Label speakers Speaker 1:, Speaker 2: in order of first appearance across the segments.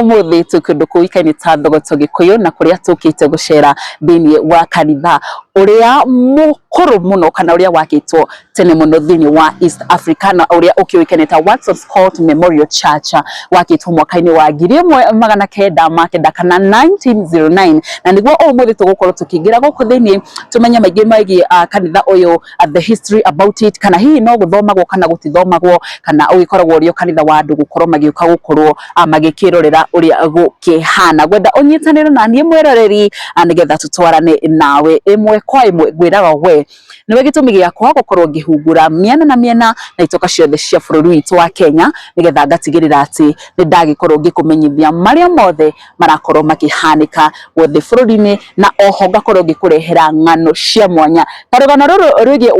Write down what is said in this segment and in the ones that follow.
Speaker 1: umuthi tukundu kuikaine ta thogoto Gikuyu na kuria tukite gucera thini wa Kanitha uria mukuru muno kana uria wakitwo tene muno thini wa East Africa na uria ukiuikaine ta Scott Memorial Church wakitwo mwaka-ini wa 1900 kana 1909 na niguo umuthi tugukorwo tukingira guku thini tumenya maigi maigi Kanitha uyu the history about it kana hihi no guthomagwo kana gutithomagwo kana ugikoragwo uri Kanitha wa andu gukorwo magiuka gukorwo magikirorera uria gukihana gwenda unyitanire na nie mwiroreri nigetha tutwarane nawe imwe kwa imwe gwiraga we niwe gitumi giakwa gukorwo ngihungura miena na miena na itoka ciothe cia bururi witu wa Kenya nigetha ngatigirira ati ni ndagikorwo ngikumenyithia maria mothe marakorwo makihanika gwothe bururi-ini na oho ngakorwo ngikurehera ng'ano cia mwanya tarugano ruru rugie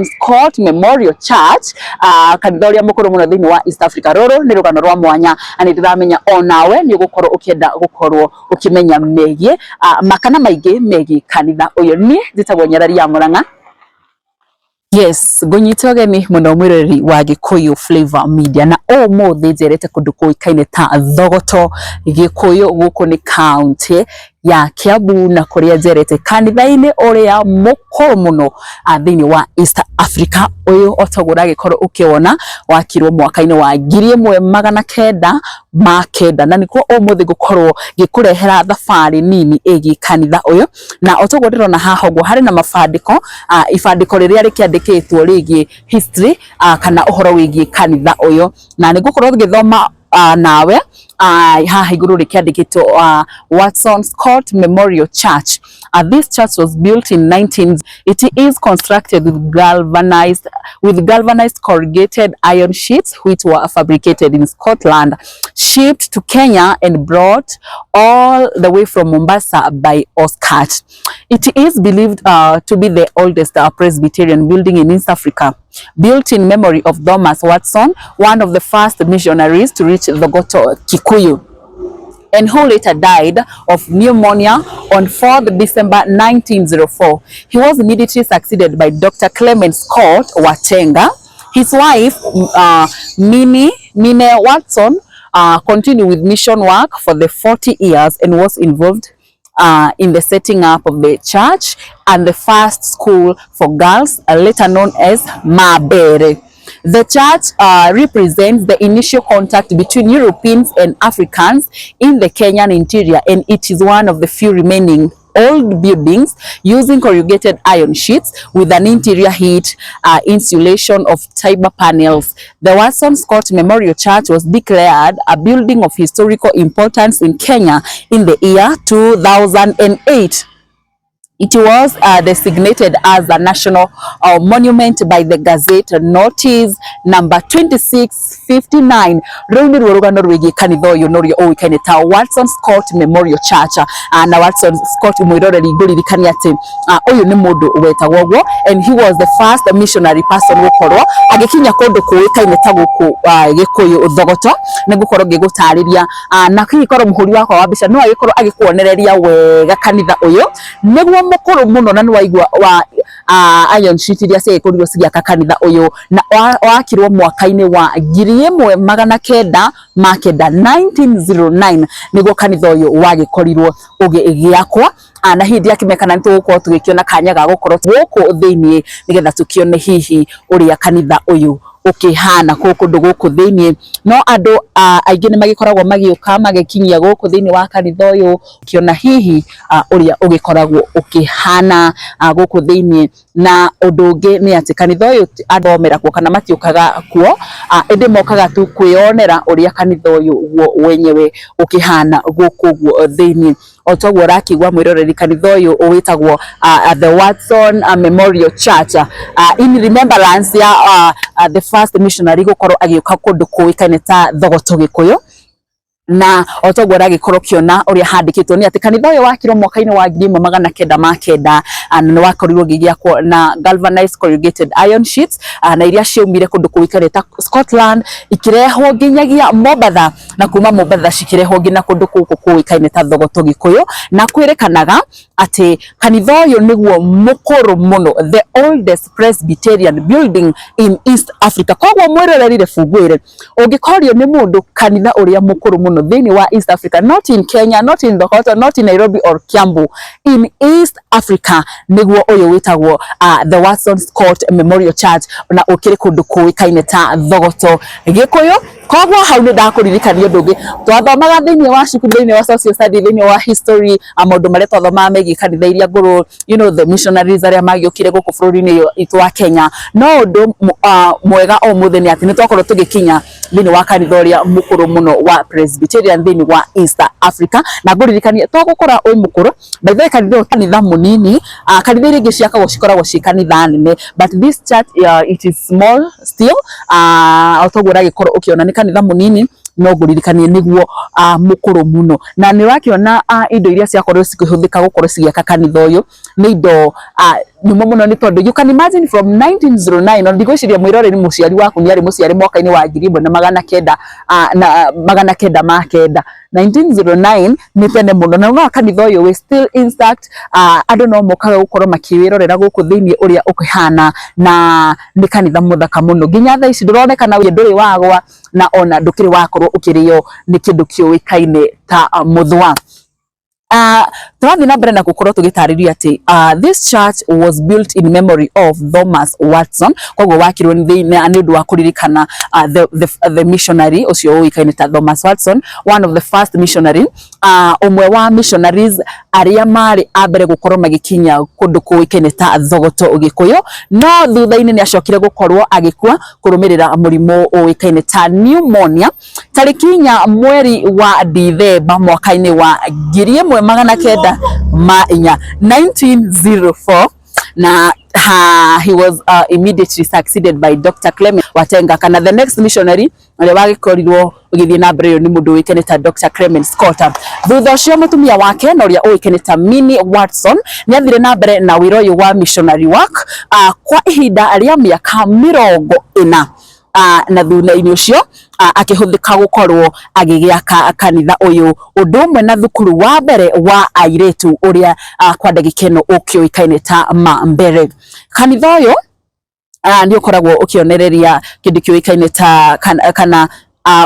Speaker 1: Scott Memorial Church Kanitha uria mukuru muno thini wa East Africa ruru ni rugano rwa mwanya ani ndiramenya onawe ni gukorwo ukienda gukorwo ukimenya megie makana maigi megie Kanitha uyu ni njitagwo Nyarari ya Murang'a. Yes, gunyitoge ni muno mwirori wa Gikuyu Flavor Media na umuthi njerete kundu kuikaine ta thogoto Gikuyu guku ni county ya Kiambu na kuria njerete Kanitha-ini uria mukuru muno thini wa East Africa uyu otogura gikorwo ukiona wakirwo mwaka-ini wa 1900 na nikuo umuthi gukorwo gikurehera thabari nini egi Kanitha uyu na otogwo ndirona haha gwo hari na mafandiko ifandiko riria rikiandikitwo rigi history kana uhoro wigi Kanitha uyu na nigukorwo githoma nawe haha iguru rikiandikitwo Scott Memorial Church. This church was built in it is constructed with galvanized corrugated iron sheets which were fabricated in Scotland, shipped to Kenya and brought all the way from Mombasa by Oscat. It is believed to be the oldest Presbyterian building in East Africa, built in memory of Thomas Watson, one of the first missionaries to reach thogoto Gikuyu, and who later died of pneumonia on 4th December 1904. He was immediately succeeded by Dr. Clement Scott Watenga. His wife, Mine Watson, continued with mission work for the 40 years and was involved in the setting up of the church and the first school for girls, later known as Mabere. The church represents the initial contact between Europeans and Africans in the Kenyan interior, and it is one of the few remaining old buildings using corrugated iron sheets with an interior heat insulation of timber panels. The Scott Memorial Church was declared a building of historical importance in Kenya in the year 2008. It was designated as a national monument by the Gazette Notice number 2659. Runi rugano rwigi Kanitha uyu norio uikaine ta Scott Memorial Church na Scott mwiroreri ngurikani ati uyu ni mundu wetagwo gwo, and he was the first missionary person gukorwo agikinya kundu kuikaine ta guku Gikuyu thogoto ni gukorwo ngigutariria na kikorwo muhuri wako wa bica no agikorwo agikuonereria wega Kanitha uyu niguo mukuru muno na nwaigwa wa iron sheet iria ciakurirwo cigiaka Kanitha uyu na wakirwo mwaka-ini wa 1909 niguo Kanitha uyu wagikorirwo ugiakwa na hindi akimekana nitugukorwo tugikiona kanya ga gukorwo guku thiini nigetha tukione hihi uria Kanitha uyu ukihana kundu guku thiini no andu aingi ni magikoragwo magiuka magikinyia guku thiini wa Kanitha uyu ukiona hihi uria ugikoragwo ukihana guku thiini na undu ungi ni ati Kanitha uyu athomera kuo kana matiukaga kuo indi mokaga tu kwionera uria Kanitha uyu wenyewe ukihana guku guo thiini otogwo rakigwa mwiroreri Kanitha uyu witagwo the Memorial Church in remembrance ya the first missionary gukorwo agiuka kundu kuikaine ta thogoto Gikuyu na otogwo ragikorwo kiona uria handikitwo ni ati Kanitha uyu wakirwo mwaka-ini wa 1900 na wakorirwo gigiakwo na galvanized corrugated iron sheets na iria ciumire kundu kuikaine ta Scotland ikirehwo nginyagia Mombasa na kuma Mombasa cikirehwo ngina kundu kuikaine ta thogoto Gikuyu na kwirikanaga ati Kanitha uyu niguo mukuru muno, the oldest Presbyterian building in East Africa. Kogwo mwirorerire fugwire ungikorio ni mundu Kanitha uria mukuru muno muno thini wa East Africa, not in Kenya, not in Thogoto, not in Nairobi or Kiambu, in East Africa niguo uyu witagwo the Watson Scott Memorial Church na ukiri kundu kuikaine ta Thogoto Gikuyu. Kogwo hau ni ndakuririkania undu ungi twathomaga thini wa cukuru, thini wa social study, thini wa history, maundu maria twathomaga megi kanitha iria nguru, you know, the missionaries aria magiukire guku bururi-ini itu wa Kenya. No undu mwega o muthe ni ati ni twakorwo tugikinya thini wa kanitha uria mukuru muno wa Presbyterian thini wa East Africa, na nguririkania twagukora ui mukuru by the way kanitha munini, kanitha iria ingi ciakagwo cikoragwo ci kanitha nene, but this church it is small still, otogwo ragikorwo ukiona ni kanitha munini no nguririkanie niguo mukuru muno, na ni wakiona indo iria ciakorwo cikihuthika gukorwo cigiaka kanitha uyu ni indo nyumo muno, ni tondu you can imagine from 1909 on ndigwiciria mwirore ni muciari waku ni ari muciari mwaka-ini wa 1900 na 1909 ni tene muno, na no kanitha uyu we still intact. Andu no mokaga gukorwo makiwirorera guku thiini uria ukihana, na ni kanitha muthaka muno nginya thaa ici nduronekana we nduri wagwa na ona ndukiri wakorwo ukirio ni kindu kiuikaine ta muthwa. Twathi na mbere na gukorwo tugitariria ati this church was built in memory of Thomas Watson, kogwo wakirwo ni undu wa kuririkana the missionary ucio uikaine ta Thomas Watson, one of the first missionary, umwe wa missionaries aria mari abere gukorwo magikinya kundu kuikaine ta Thogoto Gikuyu, no thutha-ini ni acokire gukorwo agikua kurumirira murimu uikaine ta pneumonia tarikinya mweri wa Dithemba mwaka-ini wa 1904, na he was immediately succeeded by Dr. Clement Watenga. Kana the next missionary ule wagikorirwo ugithie na mbere ni mundu wikene ta Dr. Clement Scott. Thutha ucio mutumia wake na uria uikene ta Minnie Watson ni athire na mbere na wiro uyu wa missionary work kwa ihinda ria miaka 40 na thutha-ini ucio akihuthika gukorwo agigiaka kanitha uyu undu umwe na thukuru wa mbere wa airetu uria kwa ndagikeno ukioikaine ta Mambere. Kanitha uyu ni ukoragwo ukionereria kindu kioikaine ta kana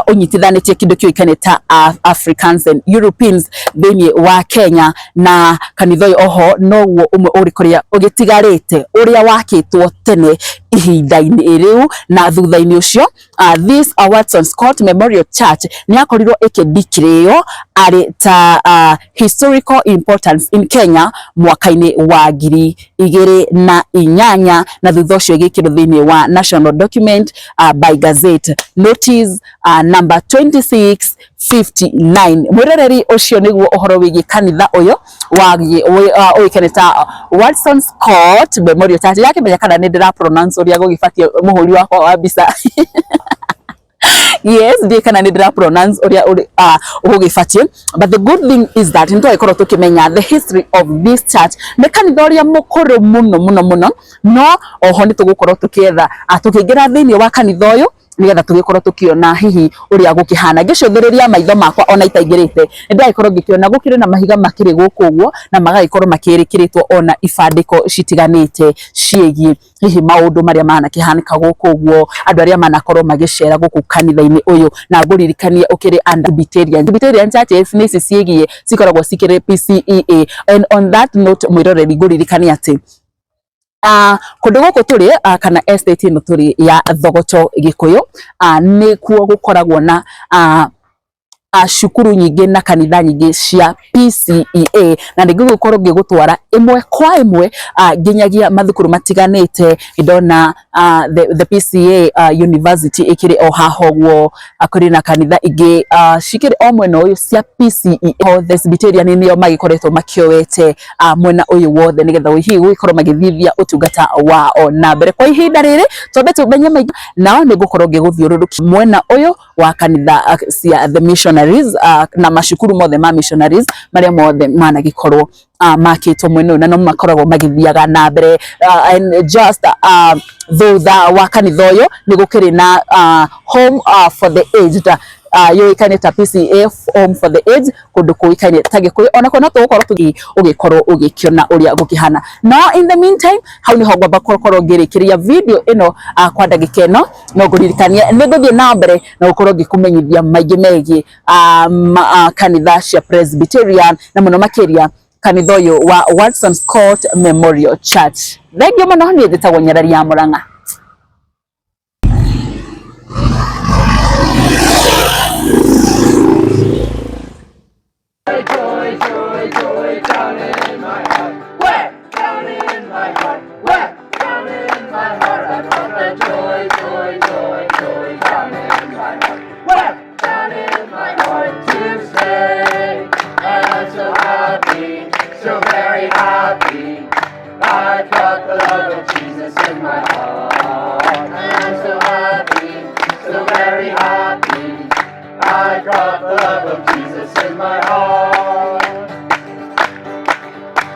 Speaker 1: unyitithanitie kindu kioikaine ta Africans and Europeans thini wa Kenya, na kanitha uyu oho noguo umwe urikuria ugitigarite uria wakitwo tene ihinda-ini riu. Na thutha-ini ucio this Watson Scott Memorial Church ni akorirwo ikidikireo ari ta historical importance in Kenya mwaka-ini wa 2008, na thutha ucio gikirwo thini wa National Document by Gazette notice number 2659. Mwirereri ucio niguo uhoro wigi kanitha uyu wagi uikene ta Watson Scott Memorial Church. Yake menya kana ni ndira pronounce uria gugifatie muhuri wakwa wa bisa yes, they kana ni ndira pronounce uria ugifatie, but the good thing is that ndo ikorwo tukimenya the history of this church ne kanitha uria mukuru muno muno muno, no oho ni tugukorwo tukietha tukingira thini wa kanitha uyu nigetha tugikorwo tukiona hihi uria gukihana. Ngicũthĩrĩria maitho makwa ona itaingĩrĩte ndaikorwo ngikiona gukire na mahiga makiri guku guo na magaikorwo makirikiritwo ona ibandĩko citiganĩte ciĩgiĩ hihi maundu maria manakihanika guku guo, andu aria manakorwo magicera guku kanitha-ini uyu. Na nguririkanie ukiri Presbyterian churches ni ciĩgiĩ cikoragwo cikiri PCEA, and on that note mwiroreri nguririkanie ati kundu guku turi kana estate ino turi ya Thogoto Gikuyu ni kuo gukoragwo na cukuru nyingi na kanitha nyingi cia PCEA, na niguo gukorwo ngigutwara imwe kwa imwe nginyagia mathukuru matiganite. Ndona the PCEA university ikiri o hahogwo akuri na kanitha ingi cikiri o mwena uyu cia PCEA. Presbyterian nio magikoretwo makiowete mwena uyu wothe nigetha hihi gukorwo magithithia utungata wao na mbere kwa ihinda riri. Twambe tumenye maingĩ nao nigukorwo ngiguthiururukia mwena uyu wa kanitha cia the missionaries na mashukuru mothe ma missionaries maria mothe managikorwo makitwo mwena na no makoragwo magithiaga na mbere. And just thutha wa kanitha uyu ni gukiri na home for the aged yoikaine ta PCA home for the aged kundu kuikaine ta Gikuyu ona kona tugukorwo ugikorwo ugikiona uria gukihana. No in the meantime hau ni hogwa bakorwo ngirikiria video ino kwa ndagika ino no nguririkania ni nguthie na mbere na gukorwo ngikumenyithia maingi megie kanitha cia Presbyterian na muno makiria kanitha uyu wa Watson Scott Memorial Church. Thengio muno ni thitagwo Nyarari ya Murang'a.
Speaker 2: Joy, joy, joy, down in my heart. Where? Down in my heart. Where? Down in my heart. I've got the joy, joy, joy, joy, down in my heart. Where? Down in my heart to stay. And I'm so happy, so very happy. I've got the love of Jesus in my heart. And I'm so happy, so very happy. I've got the love of Jesus in my heart.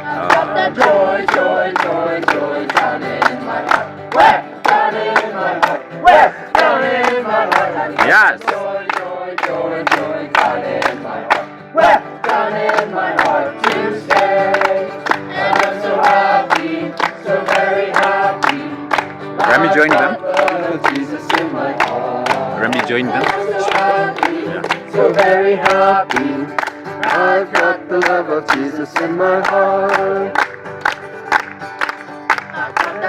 Speaker 2: I've got that joy, joy, joy, joy down in my heart. Where? Down in my heart. Where? Down in my heart. I've got
Speaker 3: Yes.
Speaker 2: joy, joy, joy, joy down in my heart. Where? Down in my heart to stay. And I'm so happy, so very happy.
Speaker 3: Remy, join them.
Speaker 2: I've got the love of Jesus in my heart.
Speaker 3: Remy, join them.
Speaker 2: I'm so happy, so very happy. I've got the love of Jesus in my heart.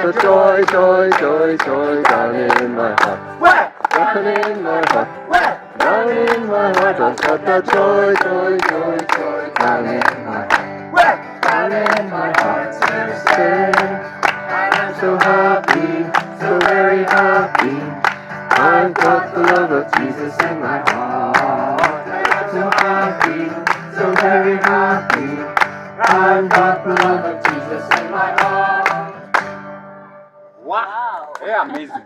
Speaker 2: The joy, joy, joy, joy down in my heart. Where? Down in my heart. Where? Down in my heart. I've got the joy, joy, joy, joy down in my heart. Where? Down in my heart to stay. And I'm so happy, so very happy. I've got the love of Jesus in my heart. I'm so happy, so very happy. I've got the love of Jesus in my heart.
Speaker 3: Wow. Yeah, amazing.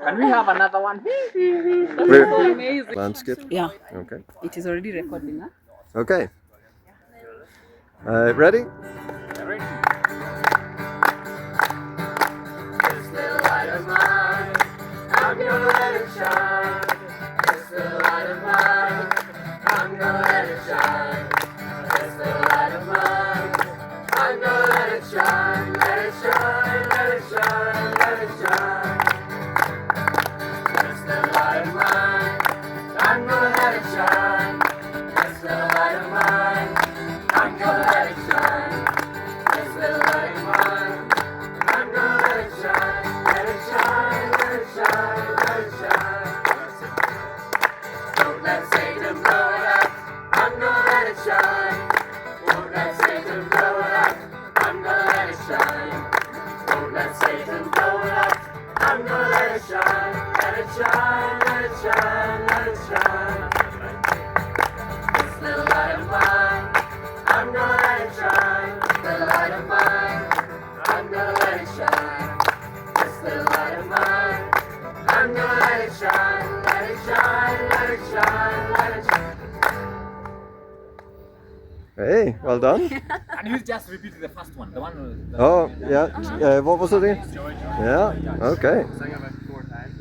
Speaker 3: Can we have another one?
Speaker 1: So amazing.
Speaker 4: Landscape?
Speaker 1: Yeah,
Speaker 4: Okay.
Speaker 1: it is already recording, huh?
Speaker 4: Okay. Ready?
Speaker 3: Ready.
Speaker 2: This little light of mine, I'm gonna let it shine. This little light of mine, I'm gonna let it shine. This little light of mine, I'm gonna let it shine. Let it shine, let it shine, let it shine. This little light of mine, I'm gonna let it shine. This little light of mine, I'm gonna let it shine. This little light of mine, I'm gonna let it shine. Let it shine, let it shine, let it shine. Don't let Satan blow it up. I'm gonna let it shine. Won't let Satan blow it up. I'm gonna let it shine. Won't let Satan blow it up. I'm gonna let it shine. Let it shine, let it shine, let it shine. This little light of mine, I'm gonna let it shine. Little light of mine, I'm gonna let it shine. This little light of mine, I'm gonna let it shine. Let it shine, let it shine, let it shine.
Speaker 4: Hey, well done.
Speaker 3: Can you just repeat the first one? The one.
Speaker 4: Oh, yeah. What was it again? Yeah, okay.
Speaker 3: Sang about 4 times.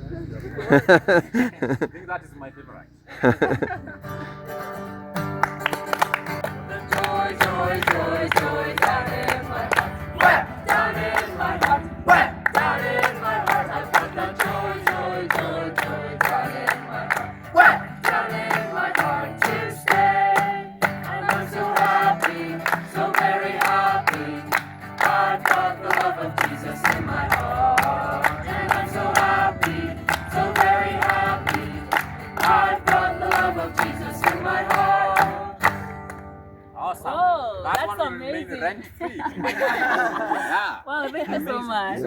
Speaker 3: I think that is my favorite.
Speaker 2: Joy, joy, joy, joy down in my heart. Where? Down in my heart. Where? Down in my heart. I've got the joy, joy, joy, joy down in my heart. Where? Down in my heart to stay. And I'm so happy, so very happy. I've got the love of Jesus in my heart. And I'm so happy, so very happy. I've got the love of Jesus in my heart.
Speaker 3: Awesome.
Speaker 1: Oh,
Speaker 3: that
Speaker 1: that's
Speaker 3: one will remain
Speaker 1: amazing.
Speaker 3: rent free. Yeah.
Speaker 1: Wow, thank you so much.
Speaker 4: Yes.